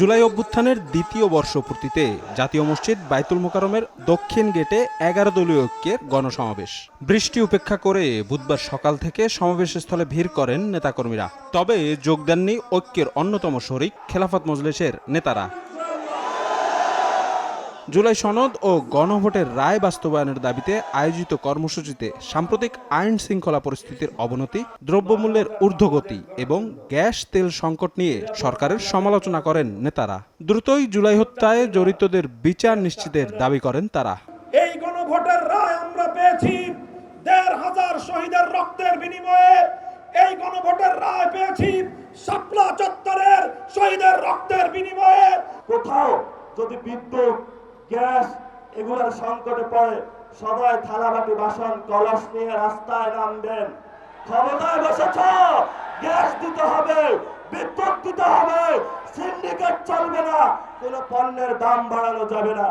জুলাই অভ্যুত্থানের দ্বিতীয় বর্ষপূর্তিতে জাতীয় মসজিদ বাইতুল মোকাররমের দক্ষিণ গেটে 11 দলীয় ঐক্যের গণসমাবেশ। বৃষ্টি উপেক্ষা করে বুধবার সকাল থেকে সমাবেশস্থলে ভিড় করেন নেতাকর্মীরা। তবে যোগ দেননি ঐক্যের অন্যতম শরিক খেলাফত মজলিসের নেতারা। জুলাই সনদ ও গণভোটের রায় বাস্তবায়নের দাবিতে আয়োজিত কর্মসূচিতে সাম্প্রতিক আইন শৃঙ্খলা পরিস্থিতির অবনতি, দ্রব্যমূল্যের ঊর্ধ্বগতি এবং গ্যাস তেল সংকট নিয়ে সরকারের সমালোচনা করেন নেতারা। দ্রুতই জুলাই হত্যায় জড়িতদের বিচার নিশ্চিতের দাবি করেন তারা। এই গণভোটের রায় আমরা পেয়েছি ১,৫০০ শহীদের রক্তের বিনিময়ে। এই গণভোটের রায় পেয়েছি শাপলা চত্বরের শহীদের রক্তের বিনিময়ে। কোথাও যদি বিদ্যুৎ, গ্যাস এগুলোর সংকটে পড়ে, সবাই থালাবাটি বাসন কলস নিয়ে রাস্তায় নামবেন। ক্ষমতায় বসেছ, গ্যাস দিতে হবে, বিদ্যুৎ দিতে হবে, সিন্ডিকেট চলবে না, কোনো পণ্যের দাম বাড়ানো যাবে না।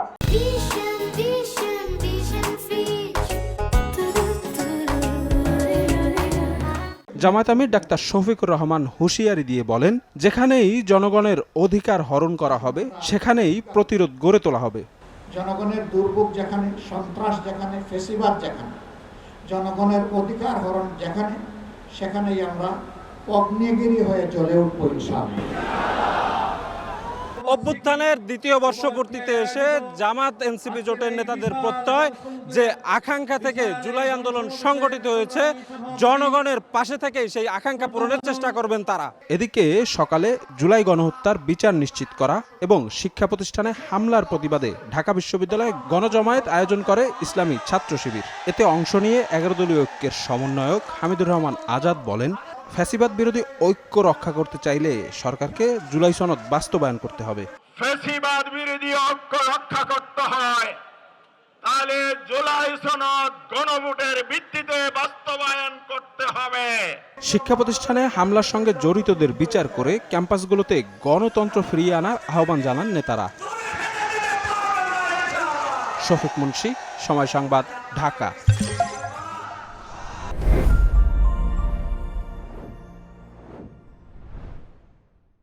জামায়াত আমির ডাক্তার শফিকুর রহমান হুঁশিয়ারি দিয়ে বলেন, যেখানেই জনগণের অধিকার হরণ করা হবে সেখানেই প্রতিরোধ গড়ে তোলা হবে। জনগণের দুর্ভোগ যেখানে, সন্ত্রাস যেখানে, ফেসিবাদ যেখানে, জনগণের অধিকার হরণ যেখানে, সেখানেই আমরা অগ্নিগিরি হয়ে জ্বলে উঠব ইনশাআল্লাহ। অভ্যুত্থানের দ্বিতীয় বর্ষপূর্তিতে এসে জামাত এনসিপি জোটের নেতাদের প্রত্যয় যে আকাঙ্ক্ষা থেকে জুলাই আন্দোলন সংগঠিত হয়েছে, জনগণের পাশে থেকে সেই আকাঙ্ক্ষা পূরণের চেষ্টা করবেন তারা। এদিকে সকালে জুলাই গণহত্যার বিচার নিশ্চিত করা এবং শিক্ষা প্রতিষ্ঠানে হামলার প্রতিবাদে ঢাকা বিশ্ববিদ্যালয়ে গণজমায়েত আয়োজন করে ইসলামী ছাত্র শিবির। এতে অংশ নিয়ে 11 দলীয় ঐক্যের সমন্বয়ক হামিদুর রহমান আজাদ বলেন, ফ্যাসিবাদ বিরোধী ঐক্য রক্ষা করতে চাইলে সরকারকে জুলাই সনদ বাস্তবায়ন করতে হবে। ফ্যাসিবাদ বিরোধী ঐক্য রক্ষা করতে হয়, তাহলে জুলাই সনদ গণভোটের ভিত্তিতে বাস্তবায়ন করতে হবে। শিক্ষা প্রতিষ্ঠানে হামলার সঙ্গে জড়িতদের বিচার করে ক্যাম্পাসগুলোতে গণতন্ত্র ফিরিয়ে আনার আহ্বান জানান নেতারা। শফিক মুন্সি, সময় সংবাদ, ঢাকা।